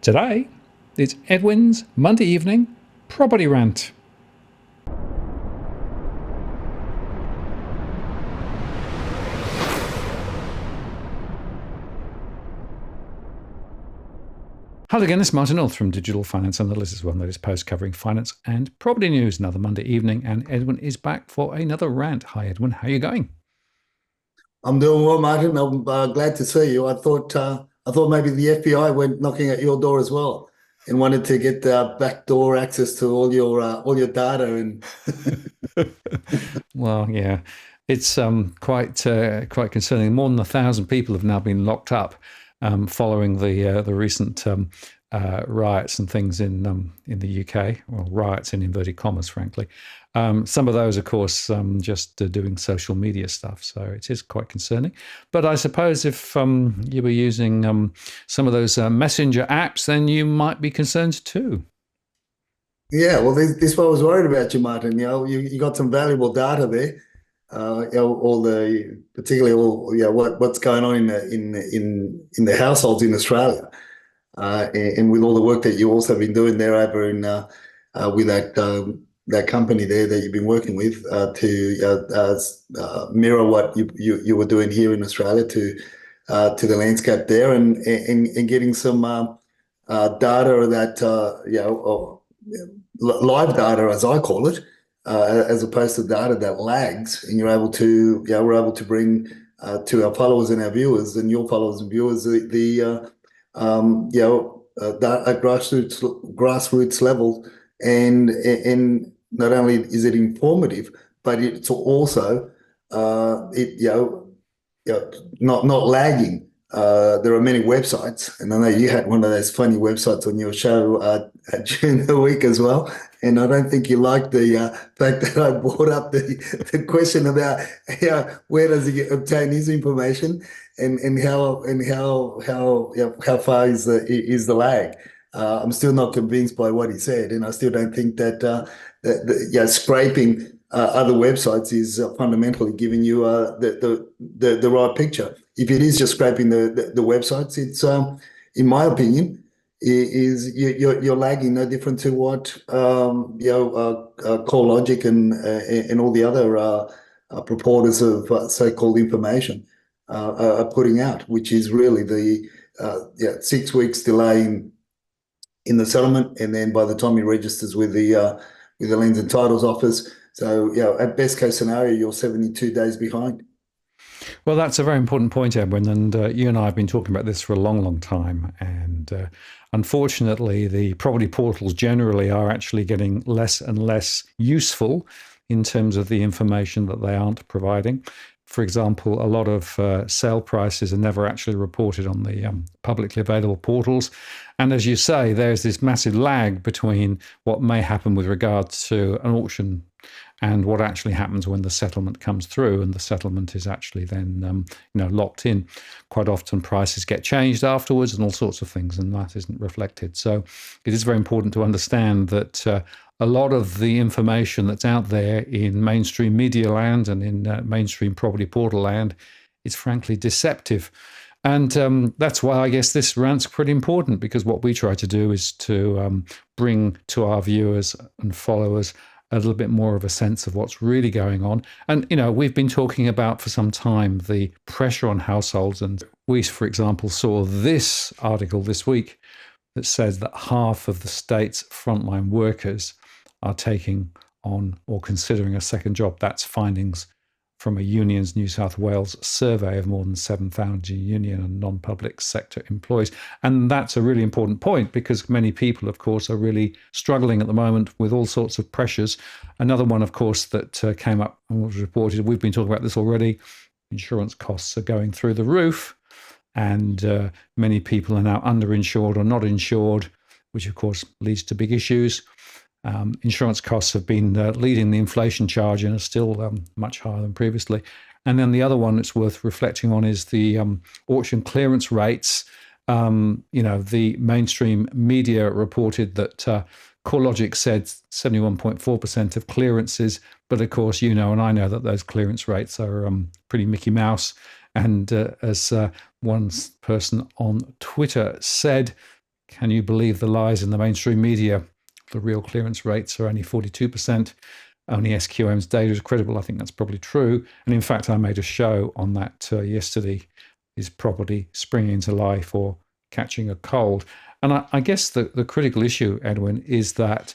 Today, it's Edwin's Monday evening property rant. Hello again, it's Martin North from Digital Finance Analysis, one latest post covering finance and property news. Another Monday evening, and Edwin is back for another rant. Hi, Edwin. How are you going? I'm doing well, Martin. I'm glad to see you. I thought maybe the FBI went knocking at your door as well and wanted to get backdoor access to all your data. And Well, yeah, it's quite concerning. More than 1,000 people have now been locked up following the recent riots and things in the UK. Well, riots in inverted commas, frankly. Some of those, of course, just doing social media stuff. So it is quite concerning. But I suppose if you were using some of those messenger apps, then you might be concerned too. yeah, well, this is what I was worried about you, Martin. You got some valuable data there. All the particularly all what's going on in the households in Australia. And with all the work that you also been doing there over in with that company there that you've been working with to mirror what you were doing here in Australia to the landscape there, and getting some data that live data, as I call it, as opposed to data that lags, and we're able to bring to our followers and our viewers and your followers and viewers that at grassroots level, and not only is it informative, but it's also not lagging. There are many websites, and I know you had one of those funny websites on your show during the week as well. And I don't think you liked the fact that I brought up the question about where does he obtain his information, and how far is the lag. I'm still not convinced by what he said, and I still don't think that scraping other websites is fundamentally giving you the right picture. If it is just scraping the websites, it's in my opinion, you're lagging no different to what CoreLogic and all the other purporters of so-called information are putting out, which is really the 6 weeks delay in the settlement, and then by the time he registers with the Lands and Titles Office, so at best case scenario, you're 72 days behind. Well, that's a very important point, Edwin, and you and I have been talking about this for a long, long time. And unfortunately, the property portals generally are actually getting less and less useful in terms of the information that they aren't providing. For example, a lot of sale prices are never actually reported on the publicly available portals. And as you say, there's this massive lag between what may happen with regard to an auction and what actually happens when the settlement comes through, and the settlement is actually then locked in. Quite often prices get changed afterwards and all sorts of things, and that isn't reflected. So it is very important to understand that a lot of the information that's out there in mainstream media land and in mainstream property portal land is frankly deceptive. And that's why I guess this rant's pretty important, because what we try to do is to bring to our viewers and followers a little bit more of a sense of what's really going on. And, we've been talking about for some time the pressure on households. And we, for example, saw this article this week that says that half of the state's frontline workers are taking on or considering a second job. That's findings from a Unions New South Wales survey of more than 7,000 union and non-public sector employees. And that's a really important point, because many people, of course, are really struggling at the moment with all sorts of pressures. Another one, of course, that came up and was reported, we've been talking about this already, insurance costs are going through the roof, and many people are now underinsured or not insured, which, of course, leads to big issues. Insurance costs have been leading the inflation charge and are still much higher than previously. And then the other one that's worth reflecting on is the auction clearance rates. The mainstream media reported that CoreLogic said 71.4% of clearances, but of course, and I know that those clearance rates are pretty Mickey Mouse. And as one person on Twitter said, Can you believe the lies in the mainstream media? The real clearance rates are only 42%. Only SQM's data is credible. I think that's probably true. And in fact, I made a show on that yesterday. Is property springing into life or catching a cold? And I guess the critical issue, Edwin, is that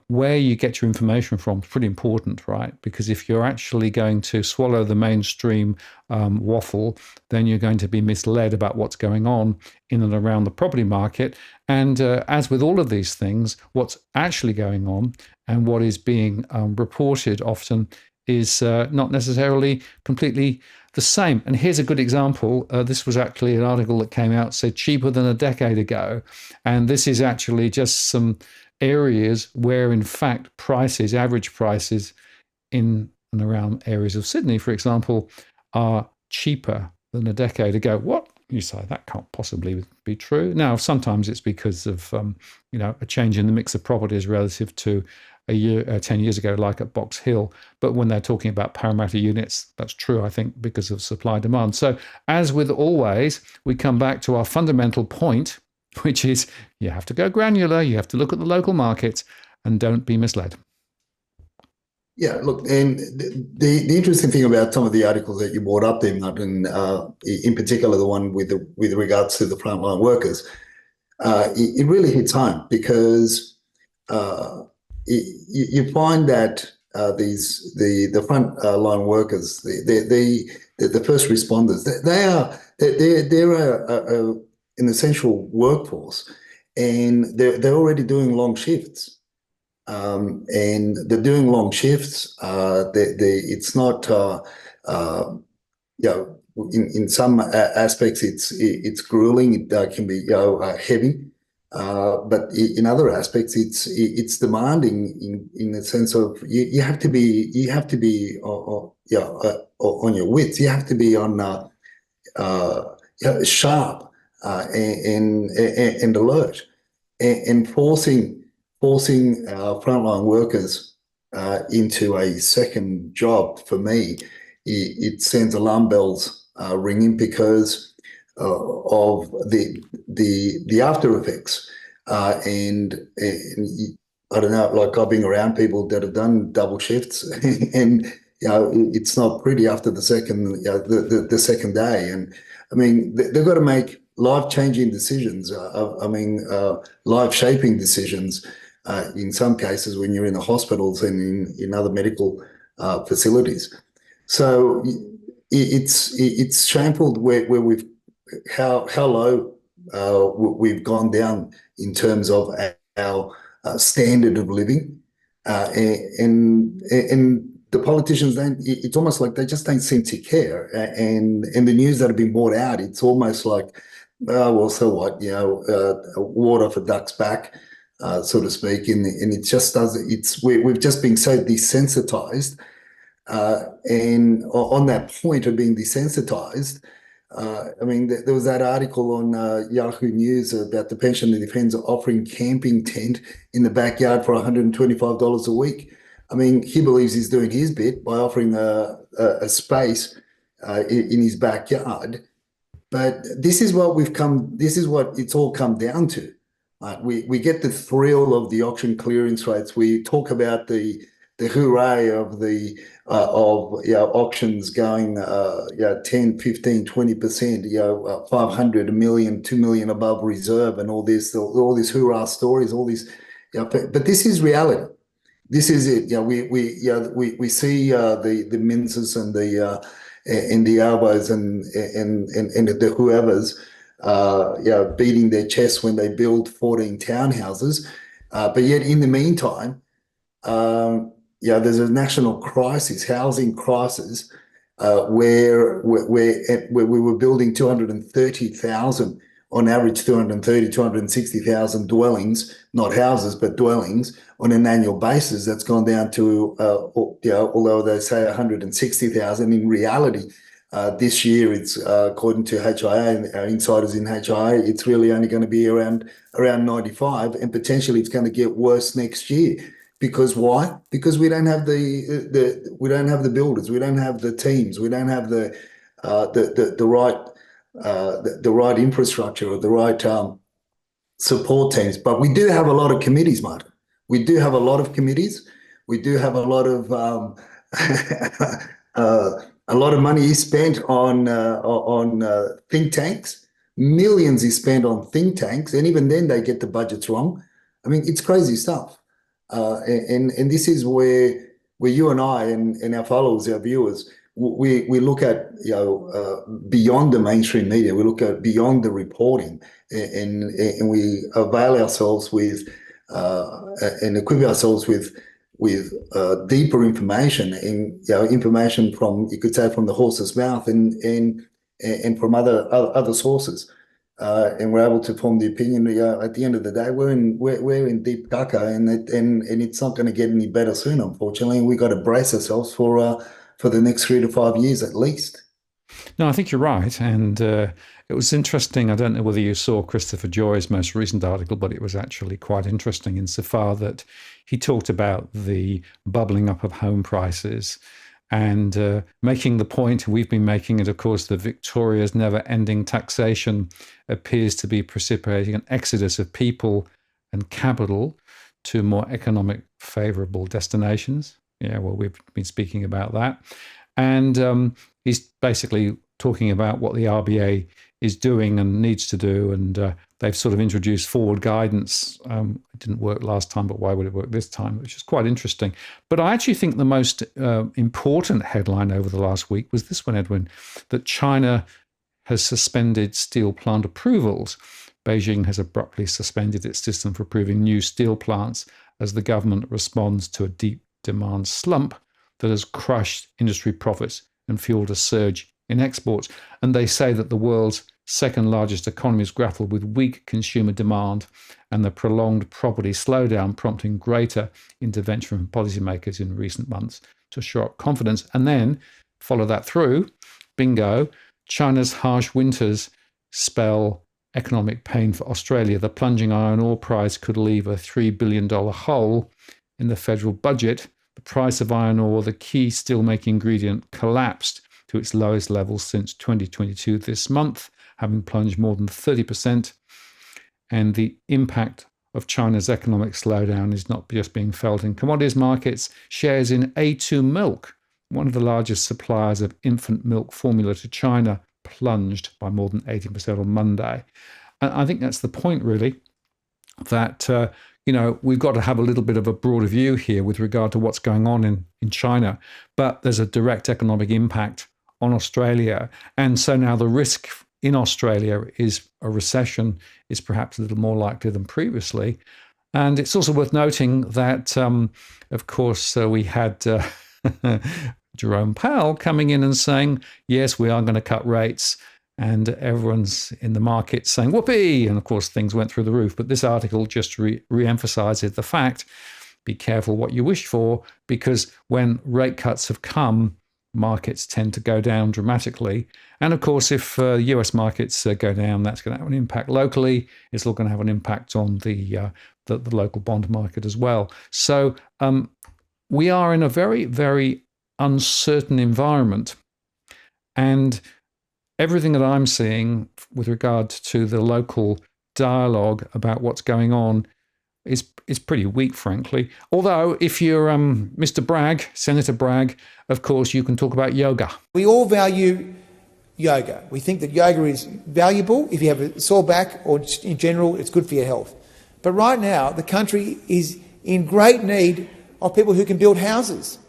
where you get your information from is pretty important, right? Because if you're actually going to swallow the mainstream waffle, then you're going to be misled about what's going on in and around the property market. And as with all of these things, what's actually going on and what is being reported often is not necessarily completely the same. And here's a good example. This was actually an article that came out, said cheaper than a decade ago. And this is actually just some areas where, in fact, prices, average prices in and around areas of Sydney, for example, are cheaper than a decade ago. What? You say that can't possibly be true. Now, sometimes it's because of a change in the mix of properties relative to 10 years ago, like at Box Hill. But when they're talking about Parramatta units, that's true, I think, because of supply demand. So as with always, we come back to our fundamental point, which is you have to go granular, you have to look at the local markets, and don't be misled. Yeah, look, and the interesting thing about some of the articles that you brought up there, Martin, in particular the one with regards to the frontline workers, it really hits home because you find that the frontline workers, the first responders, they're an essential workforce, and they're already doing long shifts. And they're doing long shifts. It's not, in some aspects it's grueling. It can be heavy, but in other aspects it's demanding in the sense of you have to be on your wits. You have to be on sharp and alert, and forcing our frontline workers into a second job, for me, it sends alarm bells ringing because of the after effects. And I don't know, like I've been around people that have done double shifts, and it's not pretty after the second the second day. And I mean, they've got to make life-changing decisions. Life-shaping decisions. In some cases, when you're in the hospitals and in other medical facilities. So it's shameful where we've how low we've gone down in terms of our standard of living, and the politicians don't. It's almost like they just don't seem to care. And the news that have been brought out, it's almost like, oh, well, so what? Water for ducks back. So to speak, and it just does. We've just been so desensitized, and on that point of being desensitized, I mean, there was that article on Yahoo News about the pensioner defence offering camping tent in the backyard for $125 a week. I mean, he believes he's doing his bit by offering a space in his backyard, but this is what we've come. This is what it's all come down to. We get the thrill of the auction clearance rates. We talk about the hooray of the auctions going 10, 15, 20%, 500, a million, 2 million above reserve, and all these hurrah stories, all these. But this is reality. This is it. We see the Minces and the Albos and the whoever's. Beating their chests when they build 14 townhouses, but yet in the meantime, there's a national crisis, housing crisis, where we were building 230,000 on average, 260,000 dwellings, not houses but dwellings, on an annual basis. That's gone down to although they say 160,000, in reality. This year, it's according to HIA, our insiders in HIA, it's really only going to be around 95, and potentially it's going to get worse next year. Because why? Because we don't have the builders, we don't have the teams, we don't have the right infrastructure or the right support teams, but we do have a lot of committees, Martin. We do have a lot of committees. We do have a lot of a lot of money is spent on think tanks. Millions is spent on think tanks, and even then they get the budgets wrong. I mean, it's crazy stuff. And this is where you and I and our followers, our viewers, we look at beyond the mainstream media. We look at beyond the reporting, and we avail ourselves with and equip ourselves with deeper information, and information from, you could say, from the horse's mouth and from other sources. And we're able to form the opinion. At the end of the day, we're in deep caca, and it's not going to get any better soon, unfortunately. And we've got to brace ourselves for the next 3 to 5 years at least. No, I think you're right. And it was interesting. I don't know whether you saw Christopher Joy's most recent article, but it was actually quite interesting insofar that he talked about the bubbling up of home prices and making the point, we've been making it, of course, that Victoria's never-ending taxation appears to be precipitating an exodus of people and capital to more economic favourable destinations. Yeah, well, we've been speaking about that. And he's basically talking about what the RBA is doing and needs to do. And they've sort of introduced forward guidance. It didn't work last time, but why would it work this time? Which is quite interesting. But I actually think the most important headline over the last week was this one, Edwin, that China has suspended steel plant approvals. Beijing has abruptly suspended its system for approving new steel plants as the government responds to a deep demand slump that has crushed industry profits and fueled a surge in exports. And they say that the world's second largest economy has grappled with weak consumer demand and the prolonged property slowdown, prompting greater intervention from policymakers in recent months to shore up confidence. And then follow that through, bingo, China's harsh winters spell economic pain for Australia. The plunging iron ore price could leave a $3 billion hole in the federal budget. The price of iron ore, the key steelmaking ingredient, collapsed to its lowest level since 2022 this month, having plunged more than 30%. And the impact of China's economic slowdown is not just being felt in commodities markets. Shares in A2 Milk, one of the largest suppliers of infant milk formula to China, plunged by more than 80% on Monday. And I think that's the point, really, that we've got to have a little bit of a broader view here with regard to what's going on in China. But there's a direct economic impact on Australia. And so now the risk in Australia is a recession is perhaps a little more likely than previously. And it's also worth noting that, of course, we had Jerome Powell coming in and saying, yes, we are going to cut rates. And everyone's in the market saying, whoopee. And of course, things went through the roof. But this article just re-emphasizes the fact, be careful what you wish for, because when rate cuts have come, markets tend to go down dramatically. And of course, if US markets go down, that's going to have an impact locally. It's all going to have an impact on the local bond market as well. So we are in a very, very uncertain environment. And everything that I'm seeing with regard to the local dialogue about what's going on is pretty weak, frankly. Although, if you're Mr. Bragg, Senator Bragg, of course, you can talk about yoga. We all value yoga. We think that yoga is valuable. If you have a sore back or in general, it's good for your health. But right now, the country is in great need of people who can build houses.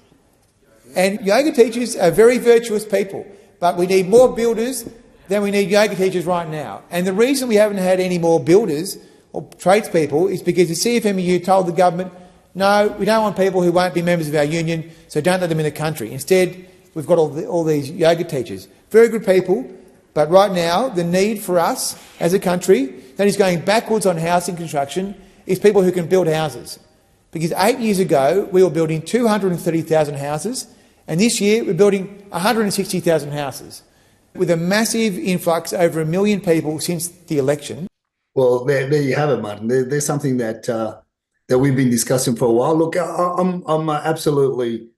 And yoga teachers are very virtuous people. But we need more builders than we need yoga teachers right now. And the reason we haven't had any more builders or tradespeople is because the CFMEU told the government, no, we don't want people who won't be members of our union, so don't let them in the country. Instead, we've got all these yoga teachers. Very good people, but right now the need for us as a country that is going backwards on housing construction is people who can build houses. Because 8 years ago, we were building 230,000 houses, and this year we're building 160,000 houses, with a massive influx, over 1 million people since the election. Well, there you have it, Martin. There's something that we've been discussing for a while. Look, I'm absolutely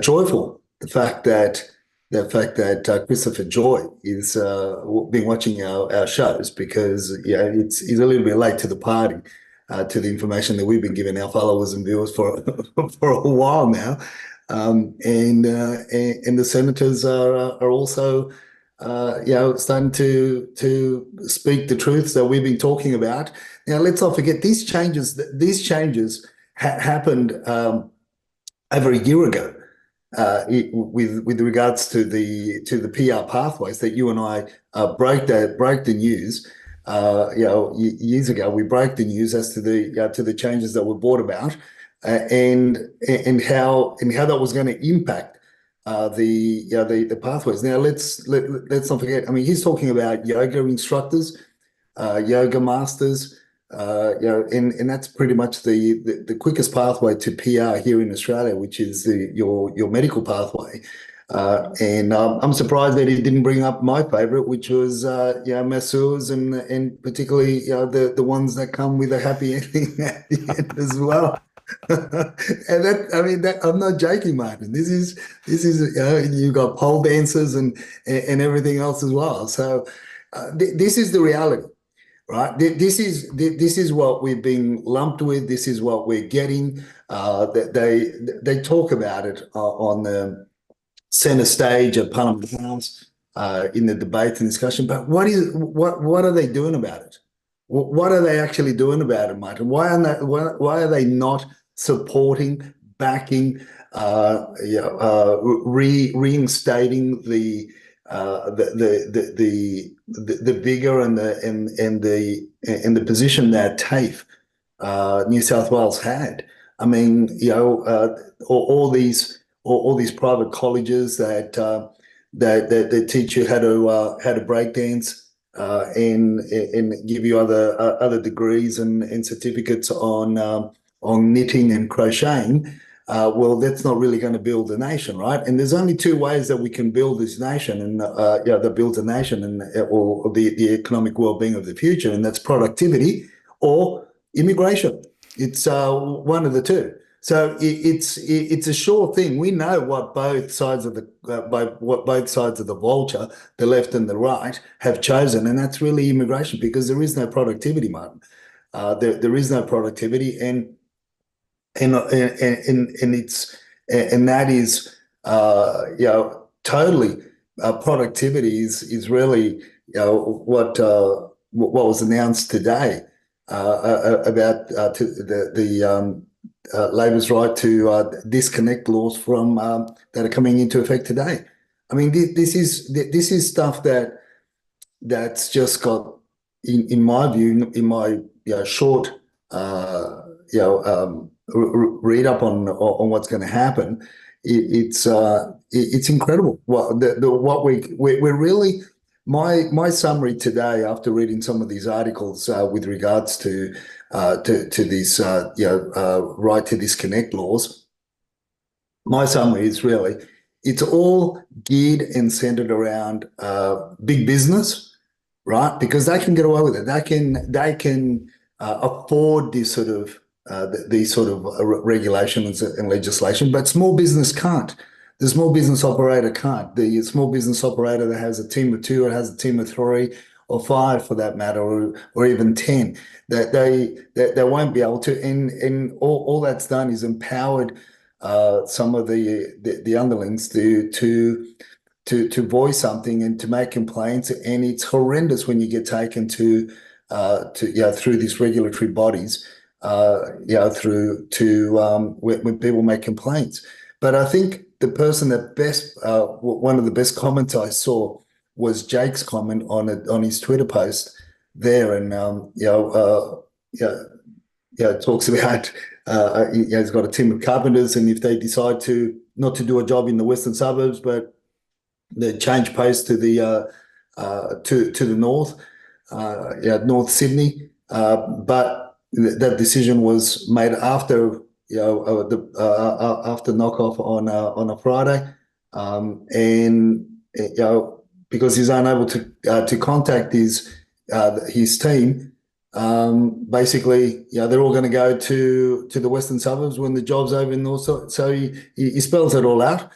joyful the fact that the fact that Christopher Joy is been watching our shows, because he's a little bit late to the party, to the information that we've been giving our followers and viewers for for a while now. And the senators are also starting to speak the truths that we've been talking about. Now, let's not forget these changes. These changes happened over a year ago, with regards to the PR pathways that you and I broke the news. Years ago, we broke the news as to the changes that were brought about, and how that was going to impact the pathways. Now, let's not forget. I mean, he's talking about yoga instructors, yoga masters, and that's pretty much the quickest pathway to PR here in Australia, which is your medical pathway. And I'm surprised that he didn't bring up my favourite, which was masseurs, and particularly the ones that come with a happy ending at the end as well. And I'm not joking, Martin. This is you've got pole dancers and everything else as well. So this is the reality. Right. This is what we've been lumped with. This is what we're getting. They talk about it on the centre stage at Parliament House, in the debate and discussion. But what are they doing about it? What are they actually doing about it, Martin? Why are they not supporting, backing, reinstating the vigor and the position that TAFE, New South Wales, had? I mean, all these private colleges that teach you how to break dance, and give you other degrees and certificates on knitting and crocheting. Well, that's not really going to build a nation, right? And there's only two ways that we can build this nation, and that builds a nation, or the economic well-being of the future, and that's productivity or immigration. It's one of the two. So it's a sure thing. We know what both sides of the vulture, the left and the right, have chosen, and that's really immigration, because there is no productivity, Martin. There is no productivity, and that is totally, productivity is really what was announced today, about the Labor's right to disconnect laws from that are coming into effect today. I mean, this is stuff that's just got, in my view, in my short read up on what's going to happen. It's incredible. We're really, my summary today, after reading some of these articles with regards to these right to disconnect laws, my summary is really, it's all geared and centered around big business, right? Because they can get away with it. They can afford this sort of regulations and legislation, but small business can't. The small business operator can't. The small business operator that has a team of 2, or has a team of 3 or 5 for that matter, or even 10, that they won't be able to. And all that's done is empowered some of the underlings to voice something and to make complaints. And it's horrendous when you get taken to through these regulatory bodies, through to when people make complaints. But I think the person that best, one of the best comments I saw was Jake's comment on his Twitter post there, and talks about he's got a team of carpenters, and if they decide not to do a job in the western suburbs, but they change post to the north, North Sydney, but that decision was made after after knockoff on a Friday, and because he's unable to contact his team. Basically, they're all going to go to the western suburbs when the job's over in north. So he spells it all out.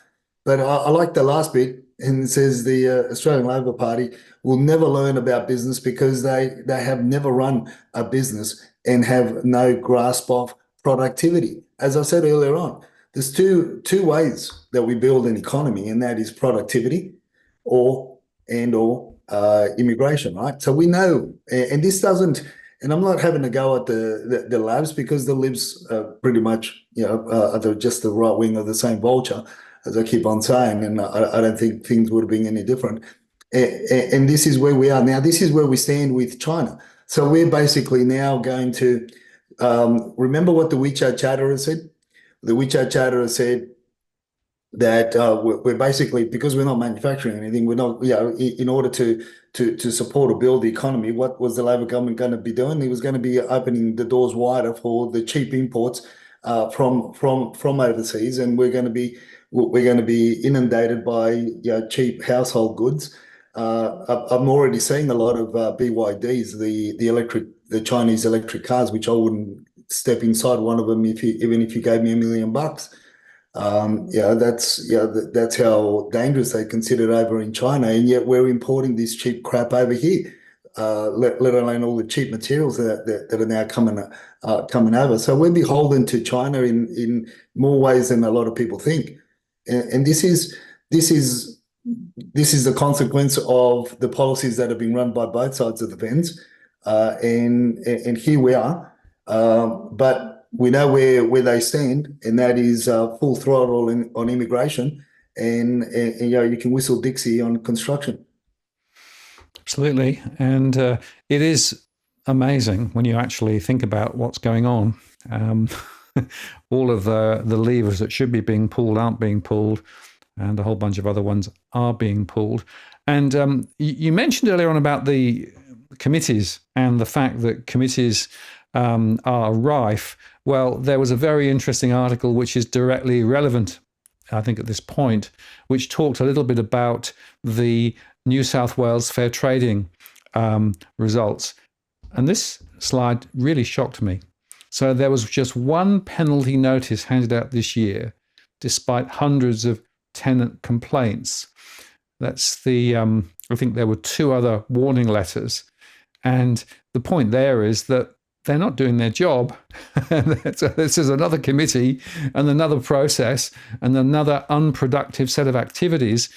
But I like the last bit. and it says the Australian Labor Party will never learn about business because they have never run a business and have no grasp of productivity. As I said earlier on, there's two ways that we build an economy, and that is productivity or immigration, right? So we know, and this doesn't, and I'm not having to go at the Labs, because the Libs pretty much, are just the right wing of the same vulture, as I keep on saying, and I don't think things would have been any different. And this is where we are now. This is where we stand with China. So we're basically now going to remember what the WeChat Charter has said. The WeChat Charter has said that we're basically, because we're not manufacturing anything, we're not, in order to support or build the economy, what was the Labor government going to be doing? It was going to be opening the doors wider for the cheap imports from overseas, and we're going to be inundated by cheap household goods. I'm already seeing a lot of BYDs, the Chinese electric cars, which I wouldn't step inside one of them even if you gave me $1 million. That's how dangerous they consider it over in China, and yet we're importing this cheap crap over here. Let alone all the cheap materials that are now coming over. So we're beholden to China in more ways than a lot of people think, and this is the consequence of the policies that have been run by both sides of the fence, and here we are. But we know where they stand, and that is full throttle on immigration, and you can whistle Dixie on construction. Absolutely. And it is amazing when you actually think about what's going on. All of the levers that should be being pulled aren't being pulled, and a whole bunch of other ones are being pulled. And you mentioned earlier on about the committees and the fact that committees are rife. Well, there was a very interesting article which is directly relevant, I think, at this point, which talked a little bit about the New South Wales Fair Trading results. And this slide really shocked me. So there was just one penalty notice handed out this year, despite hundreds of tenant complaints. That's I think there were 2 other warning letters. And the point there is that they're not doing their job. So this is another committee and another process and another unproductive set of activities,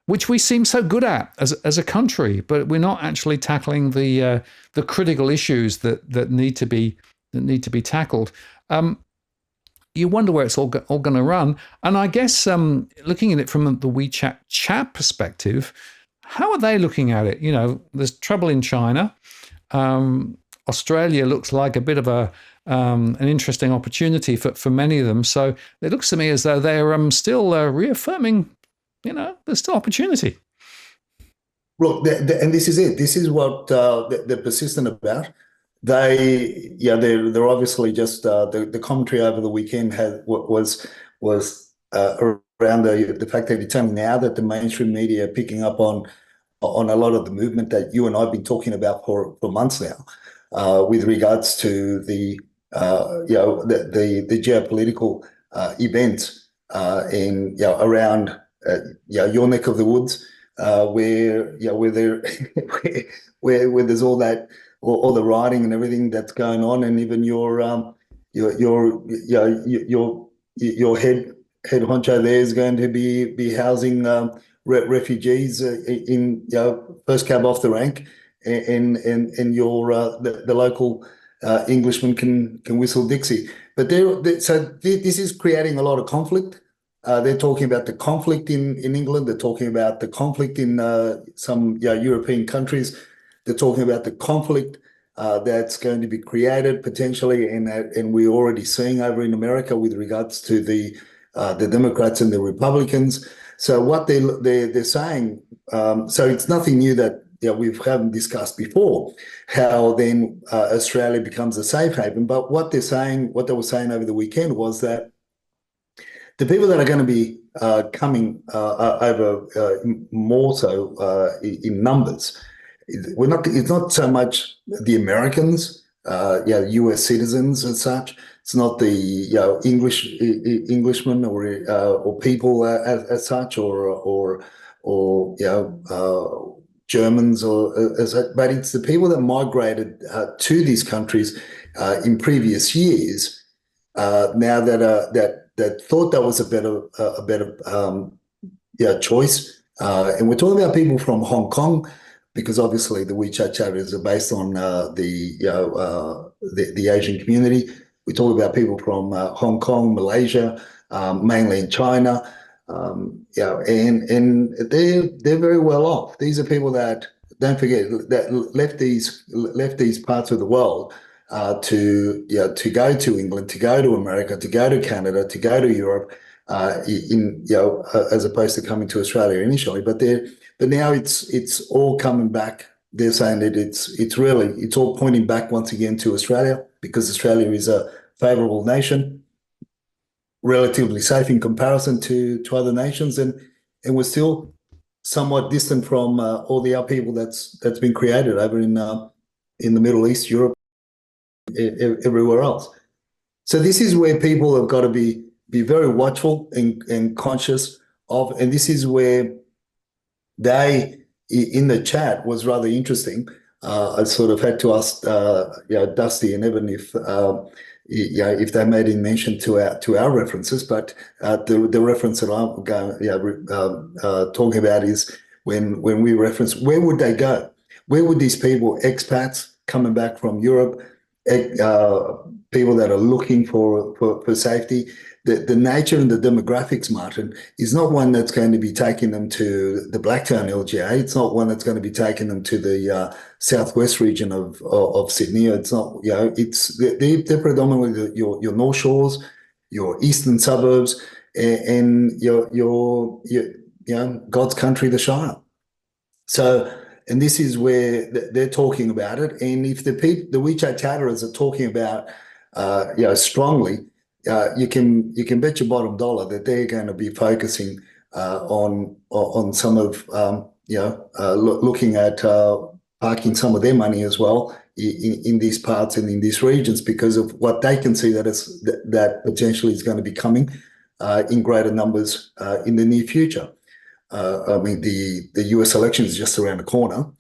which we seem so good at as a country, but we're not actually tackling the critical issues that need to be tackled. You wonder where it's all going to run. And I guess looking at it from the WeChat chat perspective, how are they looking at it? There's trouble in China. Australia looks like a bit of an interesting opportunity for many of them. So it looks to me as though they're still reaffirming, there's still opportunity. Look, and this is it. This is what they're persistent about. They're obviously just the commentary over the weekend was around the fact that it's only now that the mainstream media are picking up on a lot of the movement that you and I've been talking about for months now. With regards to the geopolitical events around your neck of the woods, where there's all that, all the rioting and everything that's going on, and even your head honcho there is going to be housing refugees in first cab off the rank. And your the local Englishman can whistle Dixie, but so this is creating a lot of conflict. They're talking about the conflict in England. They're talking about the conflict in some European countries. They're talking about the conflict that's going to be created potentially, and we're already seeing over in America with regards to the Democrats and the Republicans. So what they're saying, so it's nothing new that we haven't discussed before, how then Australia becomes a safe haven. But what they were saying over the weekend was that the people that are going to be coming over more so in numbers, it's not so much the Americans US citizens and such. It's not the Englishmen or people as such, or Germans but it's the people that migrated to these countries in previous years. Now that thought that was a better choice, and we're talking about people from Hong Kong, because obviously the WeChat charities are based on the Asian community. We talk about people from Hong Kong, Malaysia, mainly in China, and they're very well off. These are people that, don't forget, that left these parts of the world to go to England, to go to America, to go to Canada, to go to Europe, as opposed to coming to Australia initially. But now it's all coming back. They're saying that it's all pointing back once again to Australia, because Australia is a favourable nation, relatively safe in comparison to other nations, and we're still somewhat distant from all the upheaval that's been created over in the Middle East, Europe, everywhere else. So this is where people have got to be very watchful and conscious of, and this is where they, in the chat, was rather interesting. I sort of had to ask Dusty and Evan if they made any mention to our references, but the reference that I'm going talking about is when we reference, where would they go? Where would these people, expats coming back from Europe, people that are looking for safety, the nature and the demographics, Martin, is not one that's going to be taking them to the Blacktown LGA. It's not one that's going to be taking them to the southwest region of Sydney. It's not, they're predominantly your North Shores, your eastern suburbs, and your God's country, the Shire. So, and this is where they're talking about it. And if the WeChat chatterers are talking about, strongly, you can bet your bottom dollar that they're going to be focusing on some of looking at parking some of their money as well in these parts and in these regions, because of what they can see that potentially is going to be coming in greater numbers in the near future. I mean, the US election is just around the corner,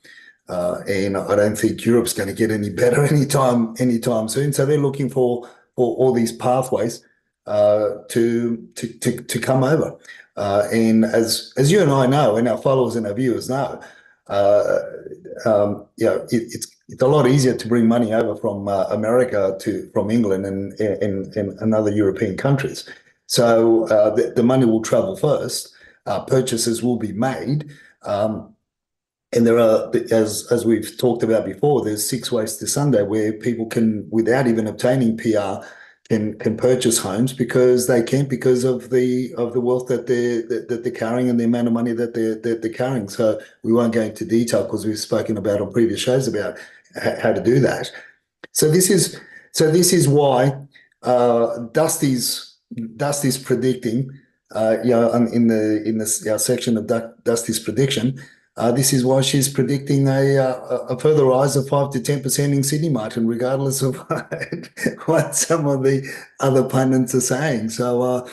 and I don't think Europe's going to get any better anytime soon. So they're looking for all these pathways to come over. And as you and I know, and our followers and our viewers know, it's a lot easier to bring money over from America from England and other European countries. So the money will travel first. Purchases will be made. And there are, as we've talked about before, there's 6 ways to Sunday where people can, without even obtaining PR, can purchase homes because they can't, because of the wealth that they're carrying and the amount of money that they're carrying. So we won't go into detail because we've spoken about on previous shows about how to do that. So this is why Dusty's predicting, in the section of Dusty's prediction. This is why she's predicting a further rise of 5 to 10% in Sydney, Martin, regardless of what some of the other pundits are saying. So,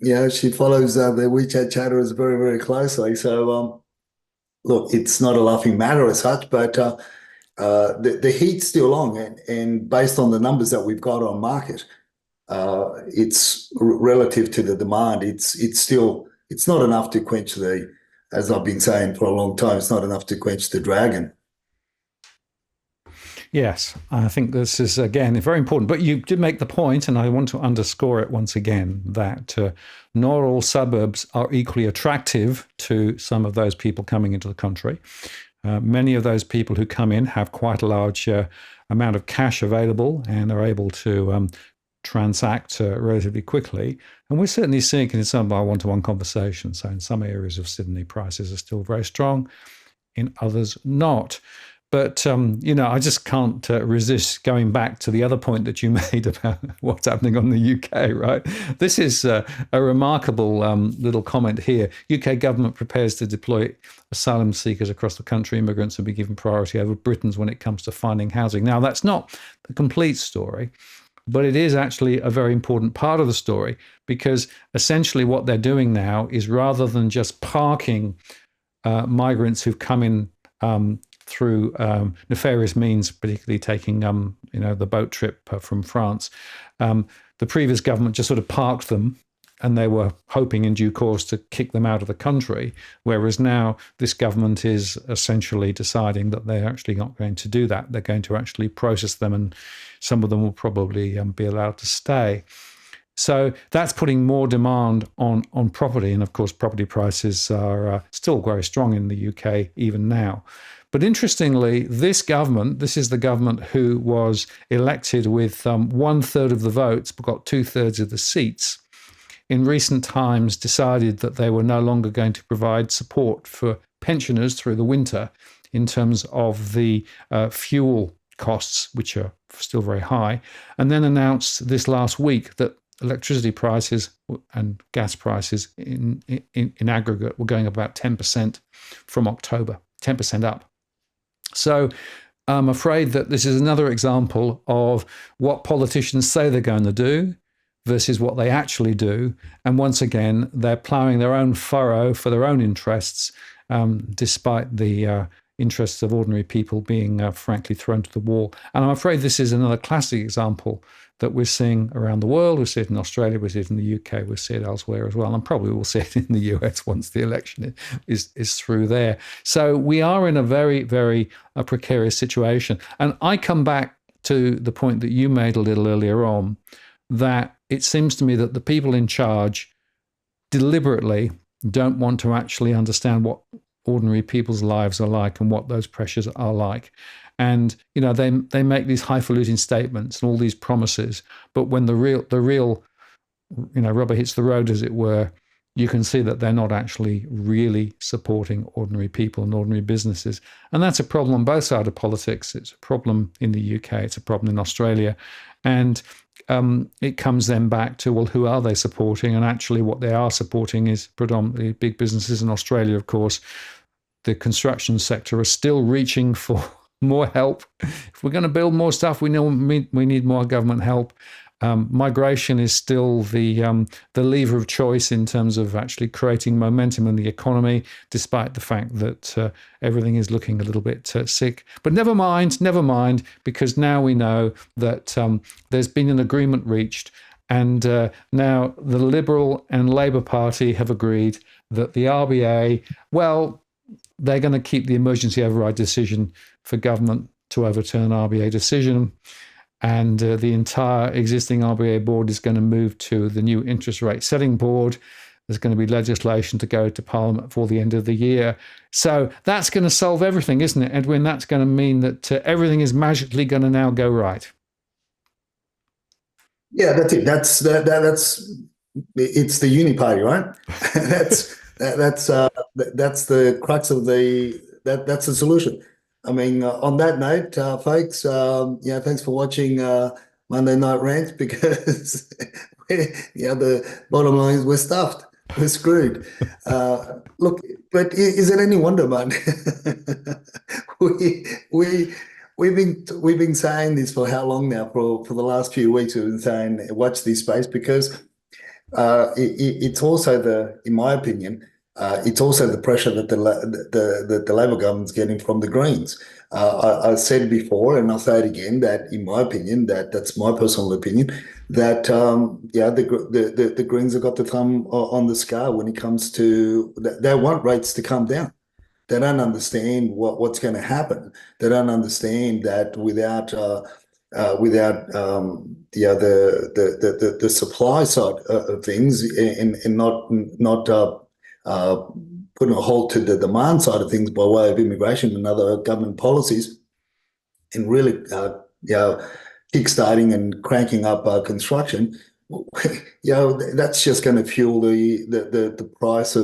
she follows the WeChat chatterers very, very closely. So, look, it's not a laughing matter as such, but the heat's still on, and based on the numbers that we've got on market, it's relative to the demand. It's not enough to quench as I've been saying for a long time, it's not enough to quench the dragon. Yes, I think this is, again, very important. But you did make the point, and I want to underscore it once again, that not all suburbs are equally attractive to some of those people coming into the country. Many of those people who come in have quite a large amount of cash available and are able to transact relatively quickly. And we're certainly seeing it in some of our one-to-one conversations. So in some areas of Sydney, prices are still very strong, in others not. But, I just can't resist going back to the other point that you made about what's happening on the UK, right? This is a remarkable little comment here. UK government prepares to deploy asylum seekers across the country. Immigrants will be given priority over Britons when it comes to finding housing. Now, that's not the complete story, but it is actually a very important part of the story, because essentially what they're doing now is, rather than just parking migrants who've come in through nefarious means, particularly taking the boat trip from France, the previous government just sort of parked them, and they were hoping in due course to kick them out of the country, whereas now this government is essentially deciding that they're actually not going to do that. They're going to actually process them, and some of them will probably be allowed to stay. So that's putting more demand on property, and of course property prices are still very strong in the UK even now. But interestingly, this is the government who was elected with 1/3 of the votes, but got 2/3 of the seats, in recent times decided that they were no longer going to provide support for pensioners through the winter in terms of the fuel costs, which are still very high, and then announced this last week that electricity prices and gas prices in aggregate were going up about 10% from October, 10% up. So I'm afraid that this is another example of what politicians say they're going to do versus what they actually do. And once again, they're ploughing their own furrow for their own interests, despite the interests of ordinary people being frankly thrown to the wall. And I'm afraid this is another classic example that we're seeing around the world. We see it in Australia, we see it in the UK, we see it elsewhere as well, and probably we'll see it in the US once the election is through there. So we are in a very, very precarious situation. And I come back to the point that you made a little earlier on, that it seems to me that the people in charge deliberately don't want to actually understand what ordinary people's lives are like and what those pressures are like. And they make these highfalutin statements and all these promises, but when the real rubber hits the road, as it were, you can see that they're not actually really supporting ordinary people and ordinary businesses. And that's a problem on both sides of politics. It's a problem in the UK, it's a problem in Australia. And it comes then back to, well, who are they supporting? And actually what they are supporting is predominantly big businesses. In Australia, of course, the construction sector are still reaching for more help. If we're going to build more stuff, we know we need more government help. Migration is still the lever of choice in terms of actually creating momentum in the economy, despite the fact that everything is looking a little bit sick. But never mind, because now we know that there's been an agreement reached, and now the Liberal and Labour Party have agreed that the RBA, well, they're going to keep the emergency override decision for government to overturn RBA decision. And the entire existing RBA board is going to move to the new interest rate setting board. There's going to be legislation to go to Parliament before the end of the year. So that's going to solve everything, isn't it, Edwin? That's going to mean that everything is magically going to now go right. Yeah, that's it. That's it's the uni party, right? that's the crux of that's the solution. I mean, on that note, folks, thanks for watching Monday Night Rant, because the bottom line is we're stuffed, we're screwed. Look, but is it any wonder, man? We've been saying this for how long now? For the last few weeks, we've been saying watch this space, because it's also in my opinion, it's also the pressure that the Labor government's getting from the Greens. I said before, and I'll say it again, that in my opinion, that's my personal opinion, that the Greens have got the thumb on the scale when it comes to they want rates to come down. They don't understand what's going to happen. They don't understand that without the supply side of things, and not putting a halt to the demand side of things by way of immigration and other government policies, and really kickstarting and cranking up construction, that's just going to fuel the price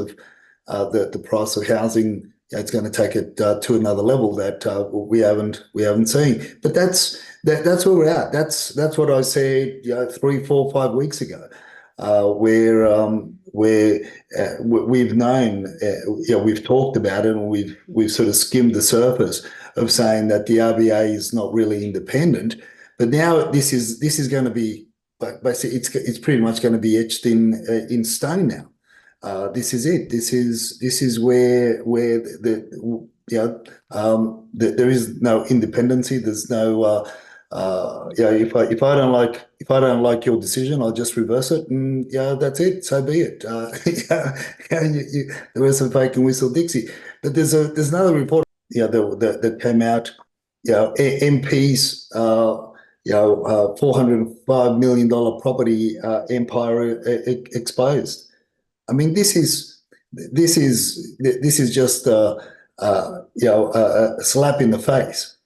of housing it's going to take it to another level that we haven't seen. But that's where we're at. That's what I said 3, 4, 5 weeks ago, where we've known, we've talked about it, and we've sort of skimmed the surface of saying that the RBA is not really independent. But now this is going to be basically it's pretty much going to be etched in stone now. This is it. This is where there is no independency. There's no if I don't like your decision, I'll just reverse it, and that's it. So be it. The rest of fake and whistle Dixie. But there's another report that came out. MPs. $405 million property empire exposed. I mean, this is just a slap in the face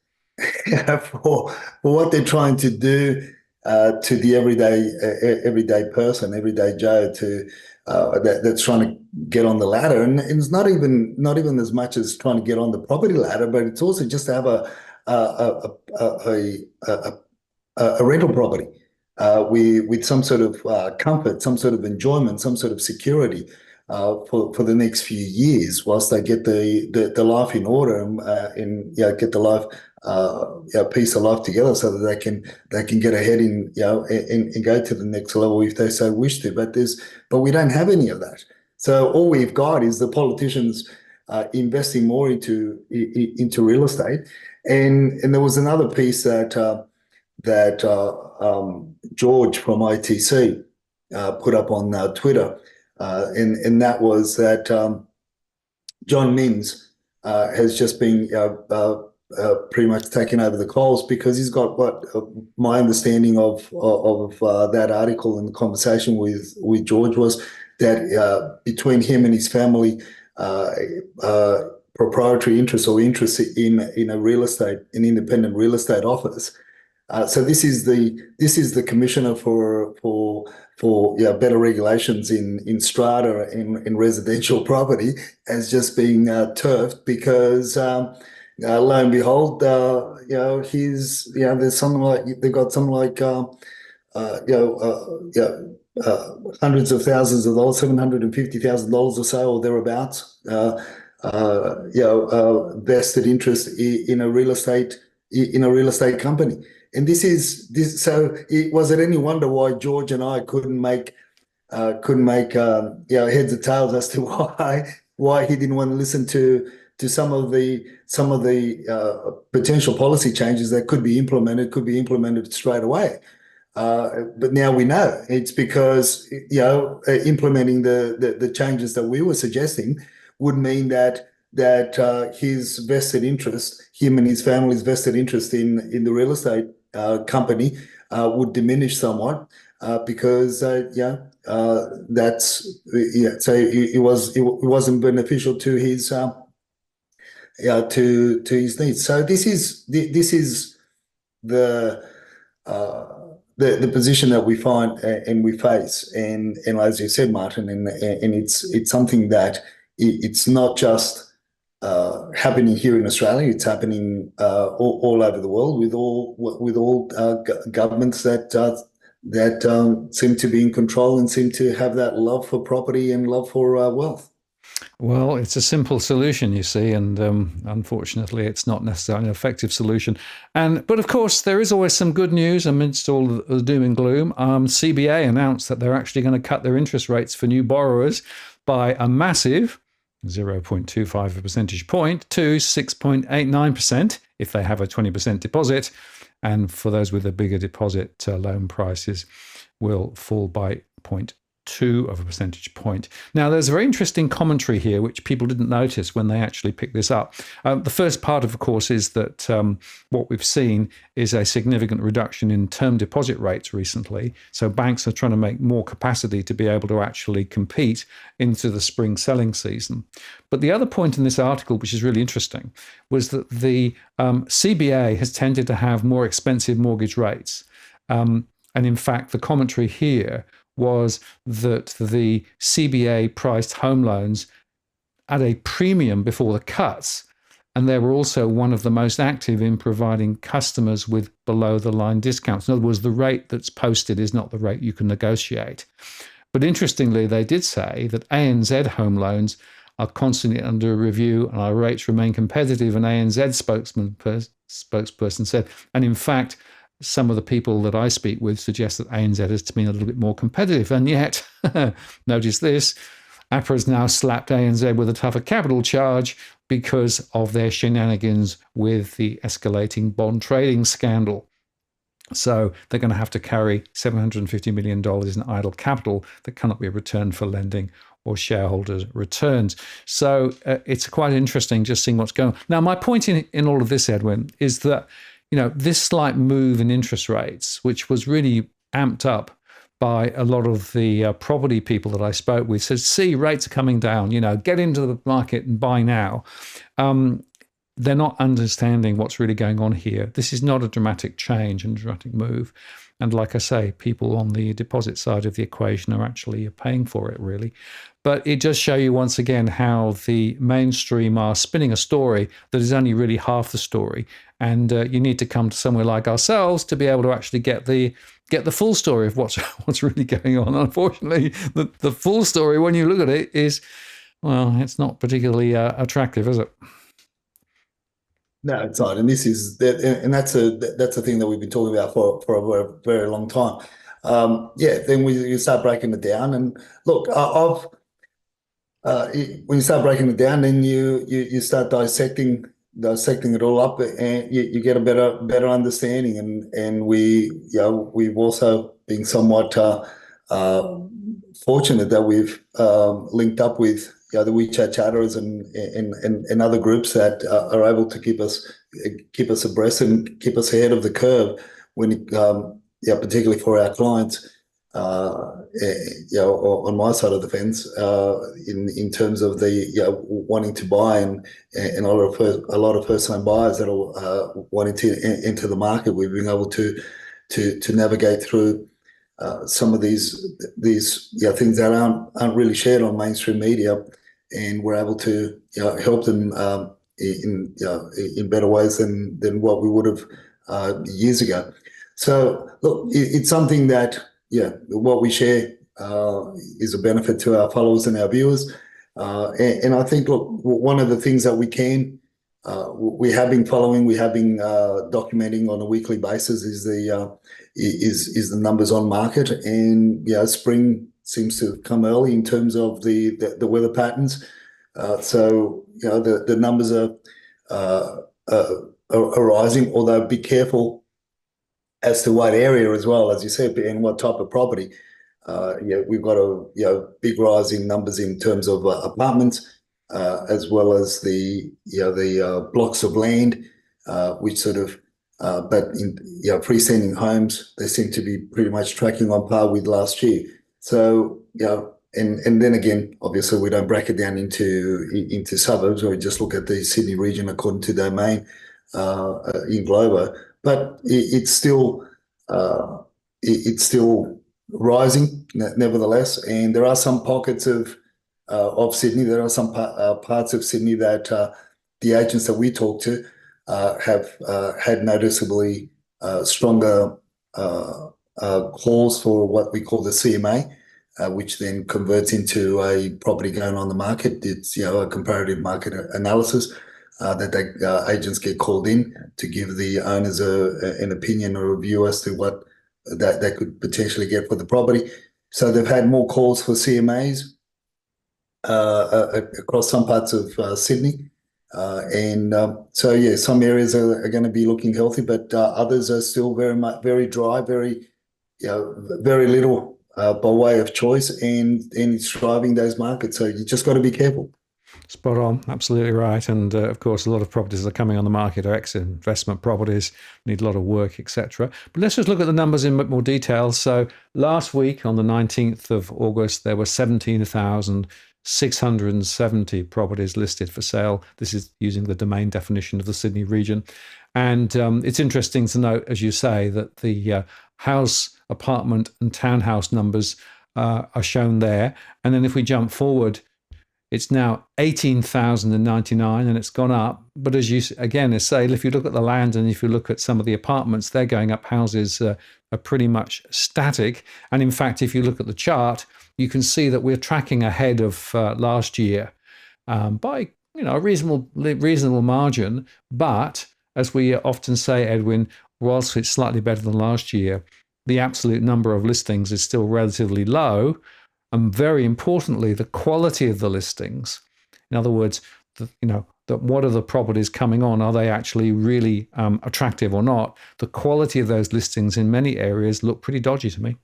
for what they're trying to do to the everyday person, everyday Joe, that's trying to get on the ladder, and it's not even as much as trying to get on the property ladder, but it's also just to have a rental property with some sort of comfort, some sort of enjoyment, some sort of security for the next few years, whilst they get the life in order and get the life piece of life together, so that they can get ahead and go to the next level if they so wish to. But we don't have any of that. So all we've got is the politicians investing more into real estate. And there was another piece that George from ITC put up on Twitter, and that was that John Minns has just been pretty much taken over the coals, because he's got my understanding of that article and the conversation with George was that between him and his family, proprietary interest or interest in a real estate, an independent real estate office. So this is the commissioner for better regulations in strata in residential property, has just been turfed because lo and behold, there's something like they've got something like hundreds of thousands of dollars, $750,000 or so or thereabouts, vested interest in a real estate company. And this. So was it any wonder why George and I couldn't make heads or tails as to why he didn't want to listen to some of the potential policy changes that could be implemented straight away. But now we know it's because implementing the changes that we were suggesting would mean that his vested interest, him and his family's vested interest in the real estate company would diminish somewhat, because that's so it wasn't beneficial to his to his needs. So this is the position that we find and we face, and as you said, Martin, and it's something that it's not just happening here in Australia. It's happening all over the world with all governments that seem to be in control and seem to have that love for property and love for wealth. Well, it's a simple solution, you see, and unfortunately, it's not necessarily an effective solution. But of course, there is always some good news amidst all the doom and gloom. CBA announced that they're actually going to cut their interest rates for new borrowers by a massive 0.25 percentage point to 6.89% if they have a 20% deposit. And for those with a bigger deposit, loan prices will fall by 0.2 of a percentage point. Now, there's a very interesting commentary here, which people didn't notice when they actually picked this up. The first part, of course, is that what we've seen is a significant reduction in term deposit rates recently. So banks are trying to make more capacity to be able to actually compete into the spring selling season. But the other point in this article, which is really interesting, was that the CBA has tended to have more expensive mortgage rates. And in fact, the commentary here was that the CBA priced home loans at a premium before the cuts. And they were also one of the most active in providing customers with below the line discounts. In other words, the rate that's posted is not the rate you can negotiate. But interestingly, they did say that ANZ home loans are constantly under review and our rates remain competitive. An ANZ spokesperson said, and in fact, some of the people that I speak with suggest that ANZ has been a little bit more competitive. And yet, notice this, APRA has now slapped ANZ with a tougher capital charge because of their shenanigans with the escalating bond trading scandal. So they're going to have to carry $750 million in idle capital that cannot be returned for lending or shareholders' returns. So it's quite interesting just seeing what's going on. Now, my point in all of this, Edwin, is that this slight move in interest rates, which was really amped up by a lot of the property people that I spoke with, said, see, rates are coming down, get into the market and buy now. They're not understanding what's really going on here. This is not a dramatic change and dramatic move. And like I say, people on the deposit side of the equation are actually paying for it, really. But it does show you once again how the mainstream are spinning a story that is only really half the story. And you need to come to somewhere like ourselves to be able to actually get the full story of what's really going on. Unfortunately, the full story, when you look at it, is, well, it's not particularly attractive, is it? No, it's not, and that's a thing that we've been talking about for a very long time. Then you start breaking it down, and look, when you start breaking it down, then you start dissecting it all up, and you get a better understanding, and we've also been somewhat fortunate that we've linked up with the WeChat chatters and other groups that are able to keep us abreast and keep us ahead of the curve when particularly for our clients, on my side of the fence, in terms of the wanting to buy and a lot of first-time buyers that are wanting to enter the market. We've been able to navigate through some of these things that aren't really shared on mainstream media, and we're able to help them in better ways than what we would have years ago. So look, it's something that what we share is a benefit to our followers and our viewers, and I think, look, one of the things that we have been following, we have been documenting on a weekly basis is the numbers on market, and spring seems to have come early in terms of the weather patterns. So the numbers are rising, although be careful as to what area as well, as you said, and what type of property. We've got a big rise in numbers in terms of apartments, as well as the blocks of land, which sort of, but in freestanding homes, they seem to be pretty much tracking on par with last year. So and then again, obviously we don't break it down into suburbs, or we just look at the Sydney region according to Domain in Globo, but it's still rising nevertheless. And there are some pockets of Sydney. There are some parts of Sydney that the agents that we talk to have had noticeably stronger calls for what we call the CMA, which then converts into a property going on the market. It's a comparative market analysis that agents get called in to give the owners an opinion or a view as to what they could potentially get for the property. So they've had more calls for CMAs across some parts of Sydney. Some areas are going to be looking healthy, but others are still very dry, very little by way of choice, and it's driving those markets. So you just got to be careful. Spot on, absolutely right. And of course, a lot of properties that are coming on the market are ex-investment properties, need a lot of work, etc. But let's just look at the numbers in a bit more detail. So last week, on the 19th of August, there were 17,670 properties listed for sale. This is using the Domain definition of the Sydney region. And it's interesting to note, as you say, that the house, apartment and townhouse numbers are shown there. And then if we jump forward, It's now 18,099 and it's gone up. But as you again say, if you look at the land and if you look at some of the apartments, they're going up. Houses are pretty much static. And in fact, if you look at the chart, you can see that we're tracking ahead of last year by a reasonable margin. But as we often say, Edwin, whilst it's slightly better than last year, the absolute number of listings is still relatively low. And very importantly, the quality of the listings. In other words, what are the properties coming on? Are they actually really attractive or not? The quality of those listings in many areas look pretty dodgy to me.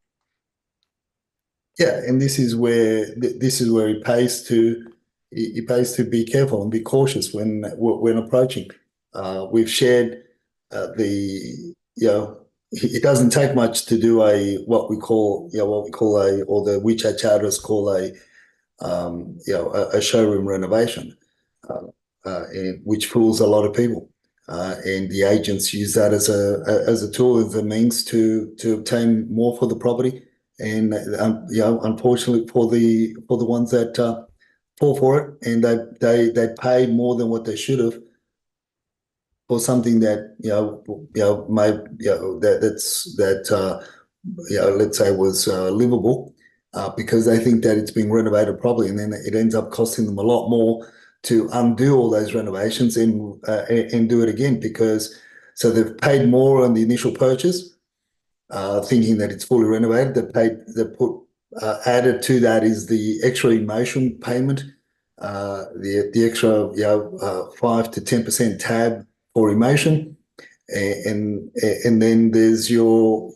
Yeah, and this is where it pays to be careful and be cautious when approaching. We've shared it doesn't take much to do what we call or the WeChat chatters call a showroom renovation, which fools a lot of people. And the agents use that as a tool, as a means to obtain more for the property. And unfortunately for the ones that fall for it, and they pay more than what they should have for something that let's say was livable, because they think that it's being renovated properly, and then it ends up costing them a lot more to undo all those renovations and do it again, so they've paid more on the initial purchase, thinking that it's fully renovated. Added to that is the extra emotion payment, the extra 5 to 10% tab for emotion, and then there's your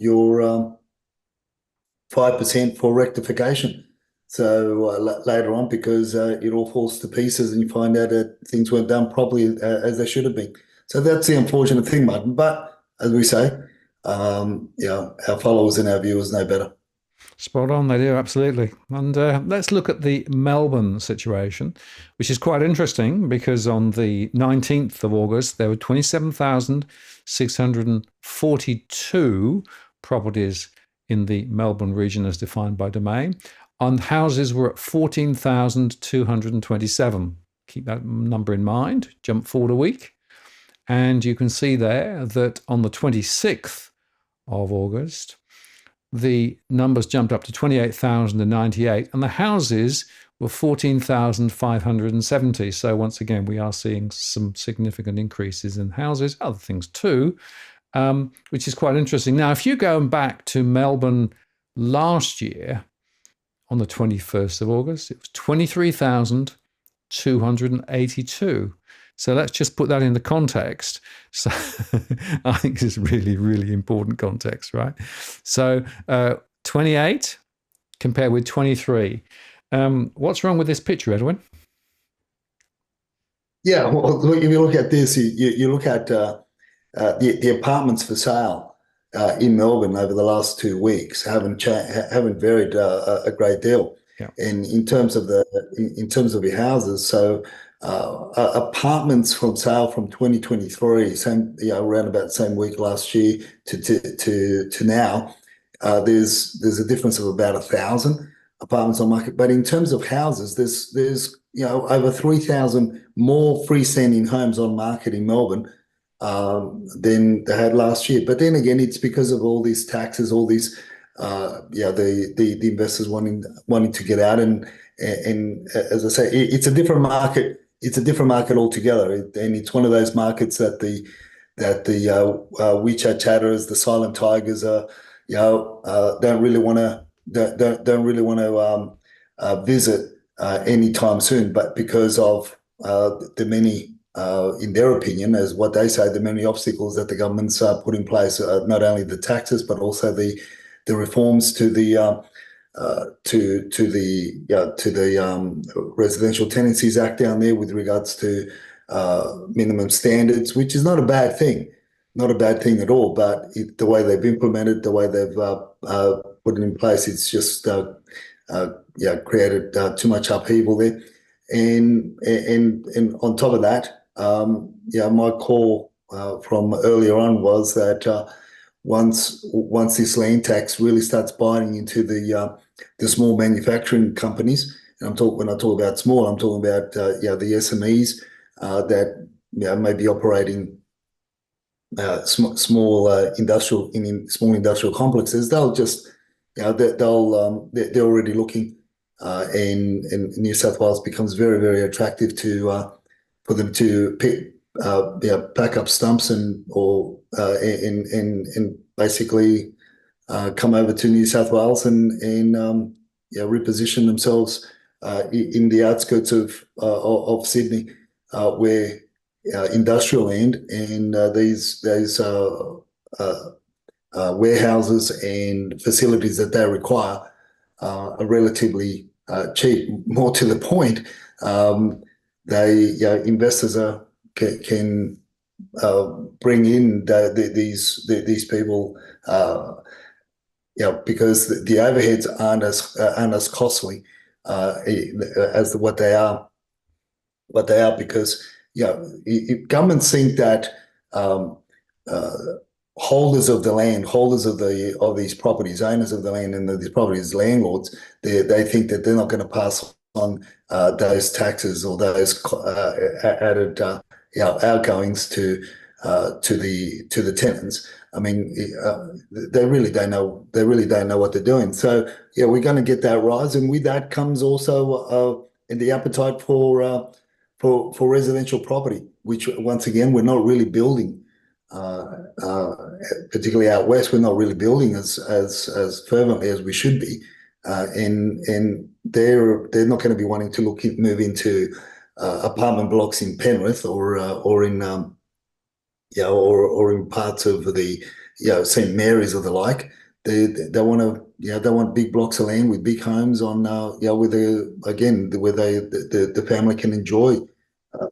5% for rectification. So later on, because it all falls to pieces and you find out that things weren't done properly as they should have been. So that's the unfortunate thing, Martin. But as we say, our followers and our viewers know better. Spot on, they do, absolutely. And let's look at the Melbourne situation, which is quite interesting because on the 19th of August, there were 27,642 properties in the Melbourne region as defined by Domain, and houses were at 14,227. Keep that number in mind, jump forward a week. And you can see there that on the 26th of August, the numbers jumped up to 28,098 and the houses were 14,570. So once again, we are seeing some significant increases in houses, other things too, which is quite interesting. Now, if you go back to Melbourne last year, on the 21st of August, it was 23,282. So let's just put that into context. So I think this is really, really important context, right? So 28 compared with 23. What's wrong with this picture, Edwin? Yeah, well, if you look at this, you look at the apartments for sale in Melbourne over the last 2 weeks haven't varied a great deal. Yeah. And in terms of your houses, so apartments from sale from 2023, around about the same week last year to now, there's a difference of about 1,000 apartments on market. But in terms of houses, there's over 3,000 more freestanding homes on market in Melbourne than they had last year. But then again, it's because of all these taxes, all these the investors wanting to get out, and as I say, it's a different market. It's a different market altogether, and it's one of those markets that the WeChat chatterers, the silent tigers, don't really want to visit anytime soon. But because of the many, in their opinion, as what they say, the many obstacles that the government's put in place, not only the taxes but also the reforms to the Residential Tenancies Act down there with regards to minimum standards, which is not a bad thing, at all. But the way they've implemented, the way they've put it in place, it's just created too much upheaval there. And on top of that, my call from earlier on was that once this land tax really starts biting into the small manufacturing companies, And when I talk about small, I'm talking about the SMEs that may be operating small industrial complexes. They'll just they're already looking, and New South Wales becomes very, very attractive for them to pack up stumps and basically come over to New South Wales and reposition themselves in the outskirts of Sydney, where industrial land and these warehouses and facilities that they require are relatively cheap. More to the point, investors can bring in these people, because the overheads aren't as costly as what they are. Because governments think that holders of the land, holders of these properties, owners of the land and these properties, landlords, they think that they're not going to pass on those taxes or those added outgoings to the tenants. I mean, they really don't know. They really don't know what they're doing. So we're going to get that rise, and with that comes also the appetite for residential property, which once again we're not really building. Particularly out west, we're not really building as fervently as we should be, and they're not going to be wanting to move into apartment blocks in Penrith or in parts of the St Mary's or the like. They want big blocks of land with big homes on where the family can enjoy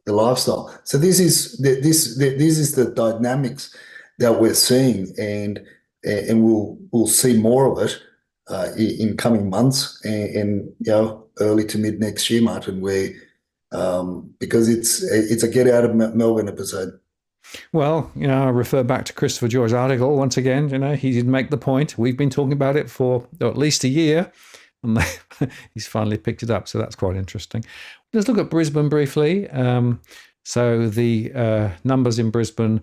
the lifestyle. So this is the dynamics that we're seeing, and we'll see more of it in coming months and early to mid next year, Martin. Because it's a get out of Melbourne episode. Well, I refer back to Christopher Joy's article once again. He did make the point. We've been talking about it for at least a year, and he's finally picked it up. So that's quite interesting. Let's look at Brisbane briefly. So the numbers in Brisbane: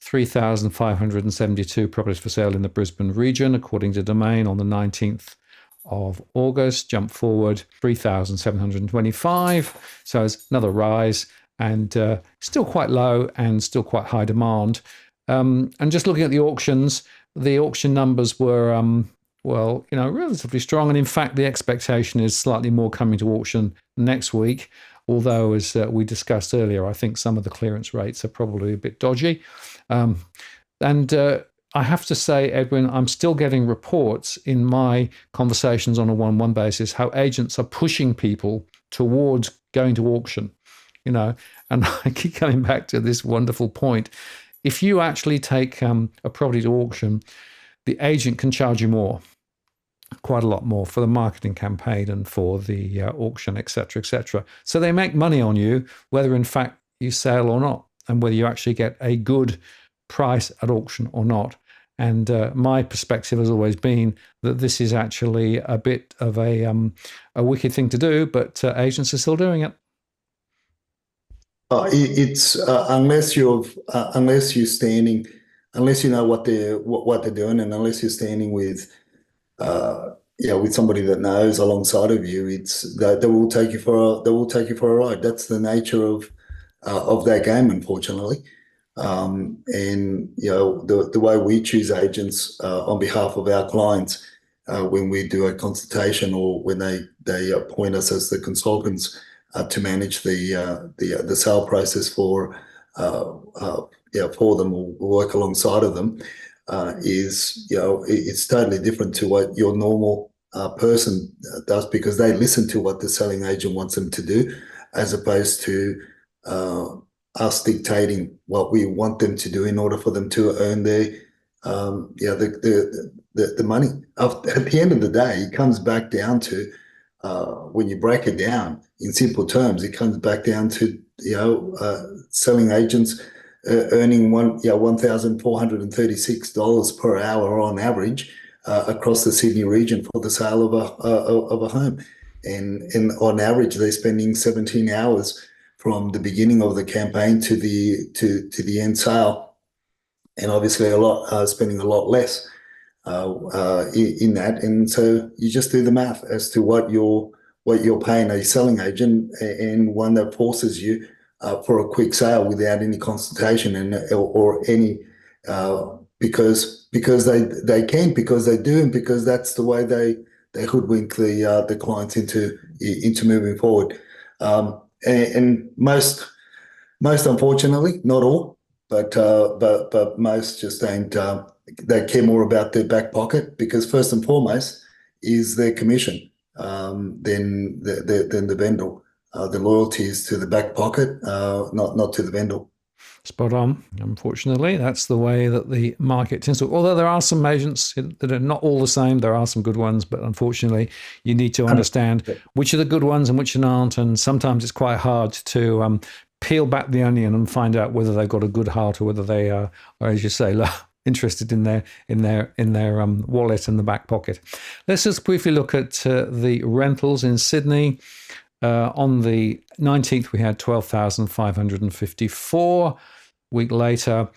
3,572 properties for sale in the Brisbane region, according to Domain, on the 19th of August. Jump forward 3,725. So it's another rise, and still quite low and still quite high demand. And just looking at the auction numbers were, relatively strong. And in fact, the expectation is slightly more coming to auction next week. Although, as we discussed earlier, I think some of the clearance rates are probably a bit dodgy. And I have to say, Edwin, I'm still getting reports in my conversations on a one-on-one basis how agents are pushing people towards going to auction. And I keep coming back to this wonderful point. If you actually take a property to auction, the agent can charge you more, quite a lot more, for the marketing campaign and for the auction, etc., etc. So they make money on you, whether in fact you sell or not, and whether you actually get a good price at auction or not. And my perspective has always been that this is actually a bit of a wicked thing to do, but agents are still doing it. It's unless you know what they're doing, and unless you're standing with somebody that knows alongside of you, they will take you for a ride. That's the nature of that game, unfortunately. And the way we choose agents on behalf of our clients, when we do a consultation or when they appoint us as the consultants to manage the sale process for them or work alongside of them, it's totally different to what your normal person does, because they listen to what the selling agent wants them to do, as opposed to us dictating what we want them to do in order for them to earn the money. At the end of the day, it comes back down to, when you break it down in simple terms, it comes back down to selling agents earning $1,436 per hour on average across the Sydney region for the sale of a home. and on average they're spending 17 hours from the beginning of the campaign to the end sale, and obviously spending a lot less in that. And so you just do the math as to what you're paying a selling agent, and one that forces you for a quick sale without any consultation or any because they can, because they do, and because that's the way they hoodwink the clients into moving forward. And most unfortunately, not all, but most just don't. They care more about their back pocket, because first and foremost is their commission than the vendor. The loyalty is to the back pocket, not to the vendor. Spot on. Unfortunately, that's the way that the market tends to. Although there are some agents that are not all the same, there are some good ones, but unfortunately, you need to understand which are the good ones and which aren't. And sometimes it's quite hard to peel back the onion and find out whether they've got a good heart or whether they are, or as you say, interested in their wallet and the back pocket. Let's just briefly look at the rentals in Sydney. On the 19th, we had 12,554. Week later,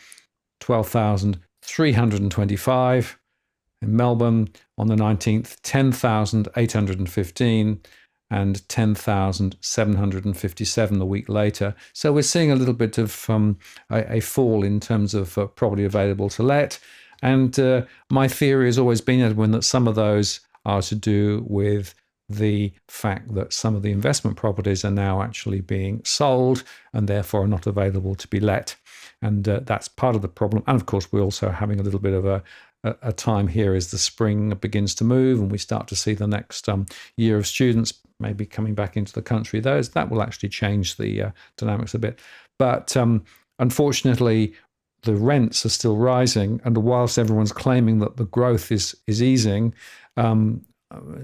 12,325. In Melbourne, on the 19th, 10,815 and 10,757 a week later. So we're seeing a little bit of a fall in terms of property available to let. And my theory has always been, Edwin, that some of those are to do with the fact that some of the investment properties are now actually being sold and therefore are not available to be let. And that's part of the problem. And of course, we're also having a little bit of a time here as the spring begins to move and we start to see the next year of students maybe coming back into the country. That will actually change the dynamics a bit. But unfortunately, the rents are still rising. And whilst everyone's claiming that the growth is easing,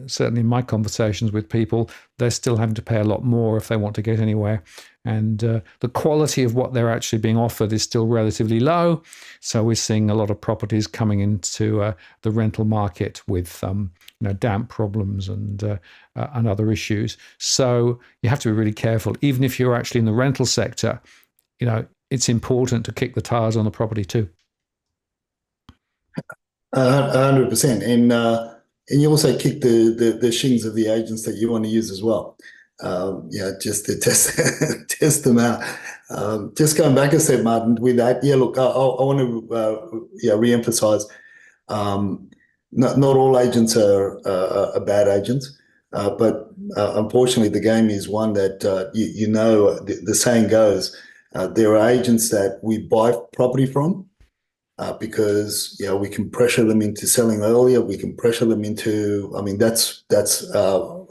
certainly in my conversations with people, they're still having to pay a lot more if they want to get anywhere. And the quality of what they're actually being offered is still relatively low. So we're seeing a lot of properties coming into the rental market with damp problems and other issues. So you have to be really careful. Even if you're actually in the rental sector, it's important to kick the tires on the property too. 100%. And you also kick the shins of the agents that you want to use as well. Just to test them out. Just going back a step, Martin, with that, look, I want to re-emphasize, not all agents are bad agents, but unfortunately the game is one that the saying goes, there are agents that we buy property from, because we can pressure them into selling earlier. We can pressure them into. That's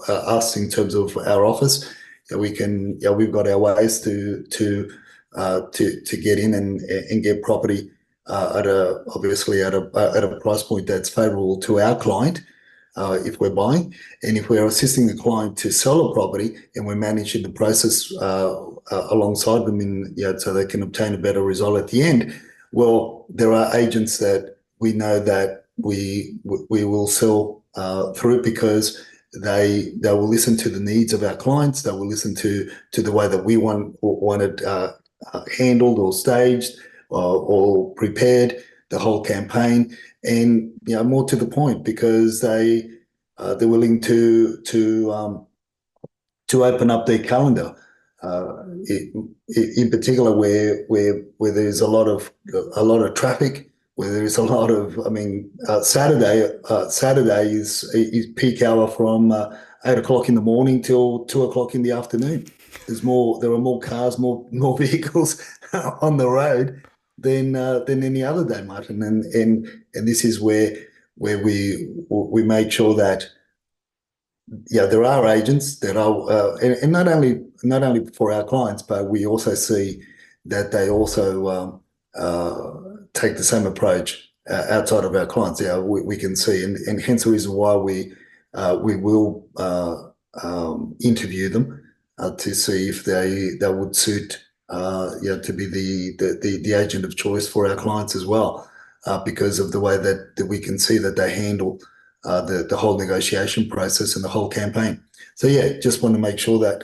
us in terms of our office. We've got our ways to get in and get property at a price point that's favourable to our client, if we're buying, and if we're assisting the client to sell a property and we're managing the process alongside them so they can obtain a better result at the end. Well, there are agents that we know that we will sell through, because they will listen to the needs of our clients. They will listen to the way that we want it handled or staged or prepared, the whole campaign, and more to the point, because they're willing to open up their calendar. In particular, where there's a lot of traffic, where there's a lot of, Saturday is peak hour from 8 o'clock in the morning till 2 o'clock in the afternoon. There are more cars, more vehicles on the road than any other day, Martin. And this is where we make sure that there are agents that are, and not only for our clients, but we also see that they also take the same approach outside of our clients. We can see, and hence the reason why we will interview them to see if they would suit to be the agent of choice for our clients as well, because of the way that we can see that they handle the whole negotiation process and the whole campaign. So yeah, just want to make sure that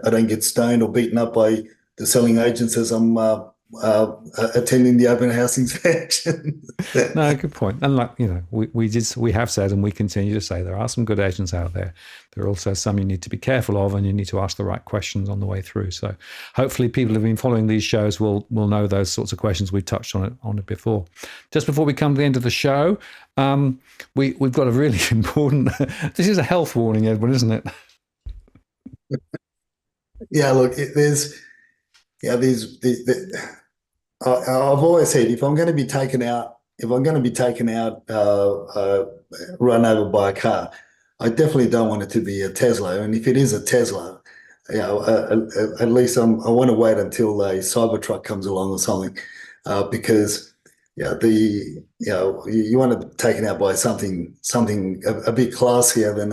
I don't get stoned or beaten up by the selling agents as I'm attending the open house inspection. No, good point. And like, we have said, and we continue to say, there are some good agents out there. There are also some you need to be careful of, and you need to ask the right questions on the way through. So hopefully people who've been following these shows will know those sorts of questions. We touched on it before. Just before we come to the end of the show, we've got a really important, this is a health warning, Edwin, isn't it? Yeah, look, I've always said if I'm going to be taken out, run over by a car, I definitely don't want it to be a Tesla. And if it is a Tesla, at least I want to wait until a Cybertruck comes along or something, because you want to be taken out by something a bit classier than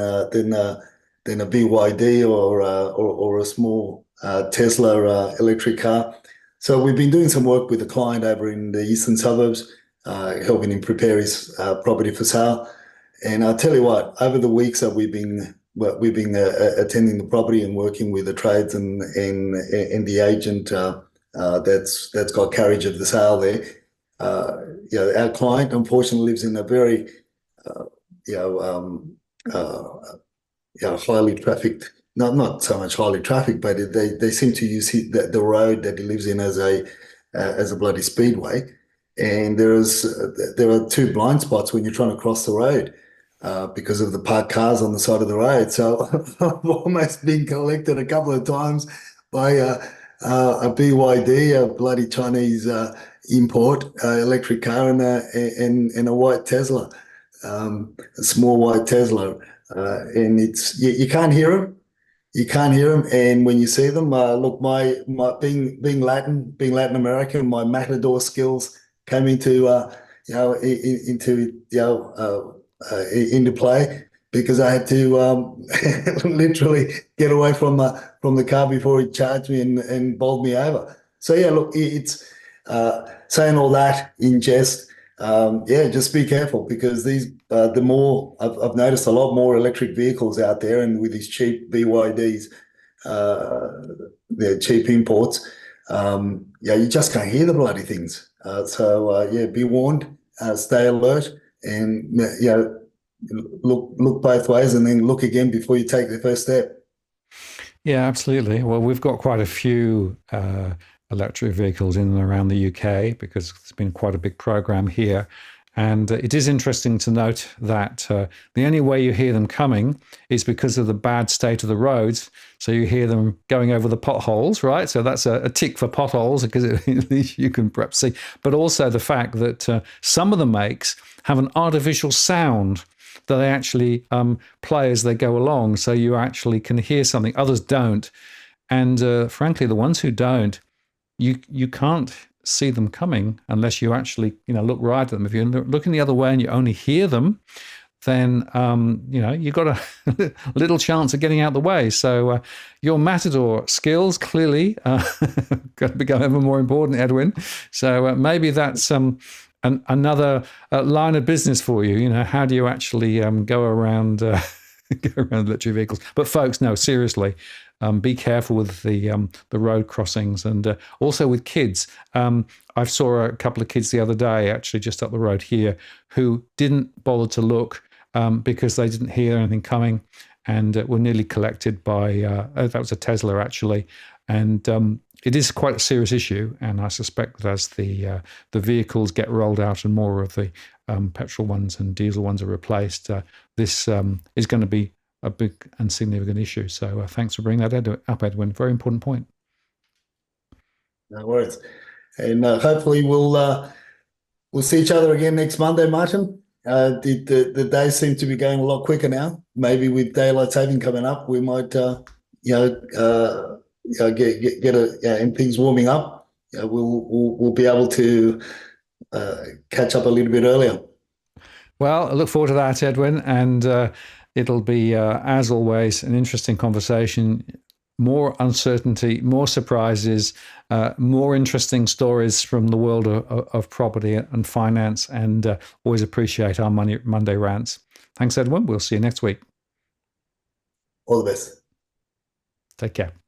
a BYD or a small Tesla electric car. So we've been doing some work with a client over in the eastern suburbs, helping him prepare his property for sale. And I'll tell you what, over the weeks that we've been attending the property and working with the trades and the agent that's got carriage of the sale there, our client unfortunately lives in a very highly trafficked. Not so much highly trafficked, but they seem to use the road that he lives in as a bloody speedway. And there are two blind spots when you're trying to cross the road because of the parked cars on the side of the road. So I've almost been collected a couple of times by a BYD, a bloody Chinese import electric car, and a white Tesla, a small white Tesla, and you can't hear them. You can't hear them, and when you see them, look, my being Latin American, my matador skills came into play, because I had to literally get away from the car before he charged me and bowled me over. So yeah, look, it's saying all that in jest. Just be careful, because the more I've noticed a lot more electric vehicles out there, and with these cheap BYDs, they're cheap imports. You just can't hear the bloody things. Be warned, stay alert, and look both ways, and then look again before you take the first step. Yeah, absolutely. Well, we've got quite a few electric vehicles in and around the UK, because there's been quite a big program here. And it is interesting to note that the only way you hear them coming is because of the bad state of the roads. So you hear them going over the potholes, right? So that's a tick for potholes, because at least you can perhaps see. But also the fact that some of the makes have an artificial sound that they actually play as they go along. So you actually can hear something. Others don't. And frankly, the ones who don't, you can't see them coming unless you actually look right at them. If you're looking the other way and you only hear them, then you've got a little chance of getting out the way. So your matador skills clearly got to become ever more important, Edwin. So maybe that's another line of business for you. How do you actually go around electric vehicles? But folks, no, seriously. Be careful with the road crossings, and also with kids. I saw a couple of kids the other day, actually just up the road here, who didn't bother to look because they didn't hear anything coming, and were nearly collected by, that was a Tesla actually. And it is quite a serious issue, and I suspect that as the vehicles get rolled out and more of the petrol ones and diesel ones are replaced, this is going to be a big and significant issue. So thanks for bringing that up, Edwin. Very important point. No worries. And hopefully we'll see each other again next Monday, Martin. The days seem to be going a lot quicker now. Maybe with daylight saving coming up, we might and things warming up. We'll be able to catch up a little bit earlier. Well, I look forward to that, Edwin, and it'll be, as always, an interesting conversation. more uncertainty, more surprises, more interesting stories from the world of property and finance, and always appreciate our Monday rants. Thanks, Edwin. We'll see you next week. All the best. Take care.